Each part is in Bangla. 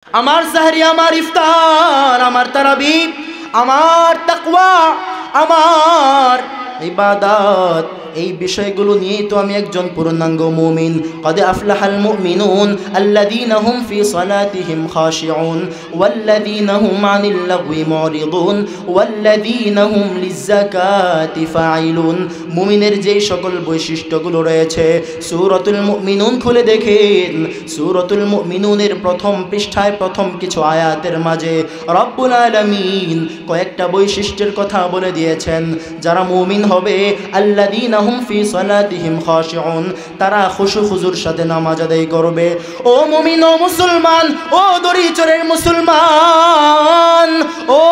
আমার সাহরি, আমার ইফতার, আমার তারাবি, আমার তাকওয়া, আমার ইবাদত, এই বিষয়গুলো নিয়ে তো আমি একজন পূর্ণাঙ্গ মুমিন। قد أفلح المؤمنون الذين هم في صلاتهم خاشعون والذين هم عن اللغو معرضون والذين هم للزكاة فاعلون। মুমিনের যে সকল বৈশিষ্ট্যগুলো রয়েছে সূরাতুল মুমিনুন খুলে দেখেন। সূরাতুল মুমিনুনের প্রথম পৃষ্ঠায় প্রথম কিছু আয়াতের মাঝে রব্বুল আলামিন কয়েকটা বৈশিষ্ট্যের কথা বলে দিয়েছেন। যারা মুমিন হবে আল্লাযীনা হুম ফি সালাতিহিম খাশিউন, তারা খুশু খুজুর সাথে নামাজ আদায় করবে। ও মুমিন, ও মুসলমান, ও দরিচরের মুসলমান, ও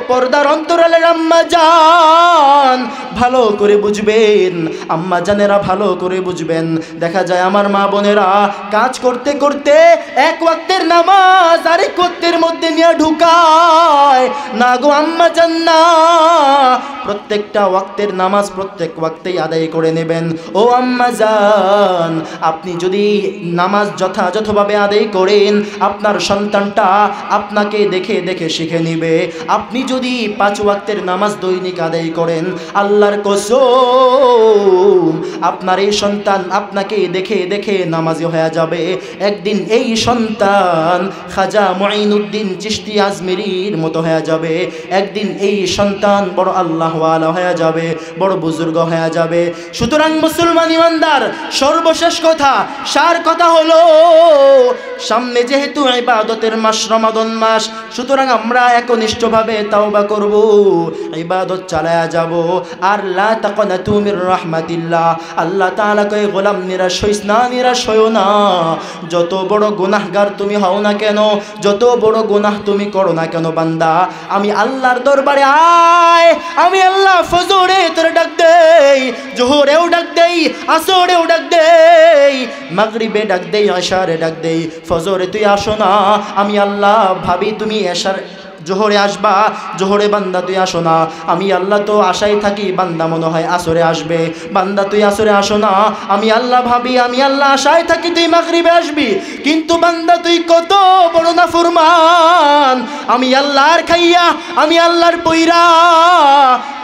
পর্দার অন্তরালের আম্মা জান, ভালো করে বুঝবেন, আম্মা জানেরা ভালো করে বুঝবেন। দেখা যায় আমার মা বোনেরা কাজ করতে করতে এক ওয়াক্তের নামাজ আরেক ওয়াক্তের মধ্যে নিয়ে ঢুকায় না গো আম্মা জান না। প্রত্যেকটা ওয়াক্তের নামাজ প্রত্যেক ওয়াক্তেই আদায় করে নেবেন। ও আম্মা জান, আপনি যদি নামাজ যথাযথভাবে আদায় করেন আপনার সন্তানটা আপনাকে দেখে দেখে শিখে নিবে। আপনি যদি 5 ওয়াক্তের নামাজ দৈনিক আদায় করেন, আল্লাহর কসম আপনার এই সন্তান আপনাকে দেখে দেখে নামাজি হয়ে যাবে। একদিন এই সন্তান খাজা মুঈনুদ্দিন চিশতি আজমিরির মতো হয়ে যাবে। একদিন এই সন্তান বড় আল্লাহওয়ালা হয়ে যাবে, বড় বুজুর্গ হয়ে যাবে। সুতরাং মুসলমান ইমানদার, সর্বশেষ কথা, সার কথা হলো সামনে যেহেতু ইবাদতের মাস রমাদান মাস, সুতরাং আমরা একনিষ্ঠভাবে তাওবা করব, ইবাদত চালায়া যাব। আর লা তাকনাতু মির রাহমাতিল্লাহ, আল্লাহ তাআলা কয় গোলাম নিরাশ হইস না, নিরাশ হইও না। যত বড় গুনাহগার তুমি হও না কেন, যত বড় গুনাহ তুমি করো না কেন বান্দা, আমি আল্লাহর দরবারে আয়। আমি আল্লাহ ফজরে তোরে ডাক দেই, জোহরেও ডাক দেই, আসরেও ডাক দেই, মাগরিবে ডাক দেই, ইশারে ডাক দেই। ফজরে তুই আসো না, আমি আল্লাহ ভাবি তুমি এশার জোহরে আসবা, জোহরে বান্দা তুই আসো না। আমি আল্লাহ তো আশায় থাকি বান্দা মনে হয় আসরে আসবে, বান্দা তুই আসরে আসো না। আমি আল্লাহ ভাবি, আমি আল্লাহ আশায় থাকি তুই মাগরিবে আসবি, কিন্তু বান্দা তুই কত বড় নাফরমান। আমি আল্লাহর খাইয়া, আমি আল্লাহর পইরা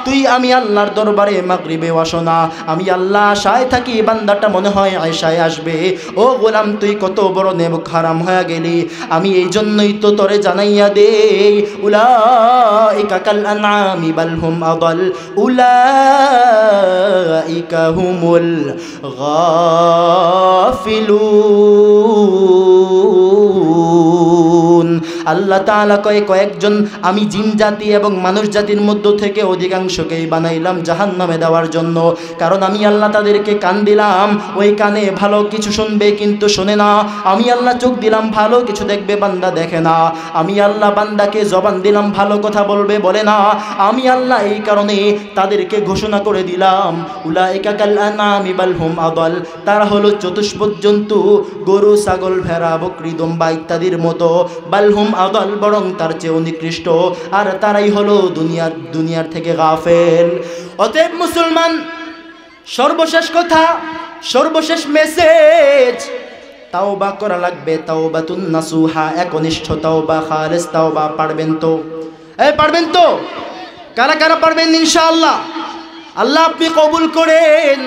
তুই আমি আল্লাহর দরবারে মাগরিবে আসো না। আমি আল্লাহ আশায় থাকি বান্দাটা মনে হয় আয়সায় আসবে। ও গোলাম, তুই কত বড় নেমুক হারাম হয়ে গেলি। আমি এই জন্যই তো তোরে জানাইয়া দেই, উলাইকা কাল আনআমি বাল হুম আদাল, উলাইকা হুমুল গাফিলুন। আল্লাহ তাআলা কয়েকজন আমি জিন জাতি এবং মানুষ জাতির মধ্য থেকে অধিকাংশকেই বানাইলাম জাহান্নামে দেওয়ার জন্য। কারণ আমি আল্লাহ তাদেরকে কান দিলাম, ওই কানে ভালো কিছু শুনবে কিন্তু শোনে না। আমি আল্লাহ চোখ দিলাম, ভালো কিছু দেখবে, বান্দা দেখে না। আমি আল্লাহ বান্দাকে জবান দিলাম, ভালো কথা বলবে, বলে না। আমি আল্লাহ এই কারণে তাদেরকে ঘোষণা করে দিলাম, উলাইকা কাল আনআমি বাল হুম আদাল, তারা হলো চতুষ্পদ জন্তু, গরু, ছাগল, ভেড়া, বকরি, দম্বা ইত্যাদির মতো। বাল হুম আদাল, বরং তার চেয়েও নিকৃষ্ট। আর তারাই হলো দুনিয়ার থেকে গাফেল। অতএব মুসলমান, সর্বশেষ কথা, সর্বশেষ মেসেজ, তাওবা করা লাগবে। তাওবাতুন নাসুহা, একনিষ্ঠ তাওবা, খালেস তাওবা। পারবেন তো? পারবেন তো? কারা কারা পারবেন ইনশাআল্লাহ? আল্লাহ আপনি কবুল করেন।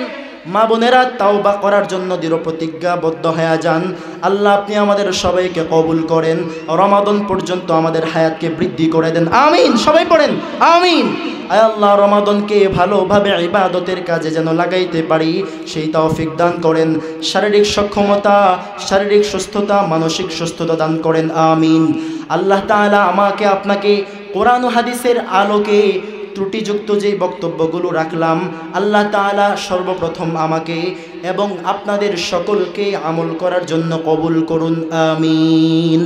মা বোনেরা তাওবা করার জন্য দৃঢ় প্রতিজ্ঞাবদ্ধ হয়ে যান। আল্লাহ আপনি আমাদের সবাইকে কবুল করেন, রমাদান পর্যন্ত আমাদের হায়াতকে বৃদ্ধি করে দেন, আমিন। সবাই পড়েন আমিন। আয় আল্লাহ, রমাদানকে ভালোভাবে ইবাদতের কাজে যেন লাগাইতে পারি সেই তৌফিক দান করেন। শারীরিক সক্ষমতা, শারীরিক সুস্থতা, মানসিক সুস্থতা দান করেন, আমিন। আল্লাহ তাআলা আমাকে আপনাকে কোরআন ও হাদিসের আলোকে ত্রুটিযুক্ত যে বক্তব্যগুলো রাখলাম, আল্লাহ তাআলা সর্বপ্রথম আমাকে এবং আপনাদের সকলকে আমল করার জন্য কবুল করুন, আমিন।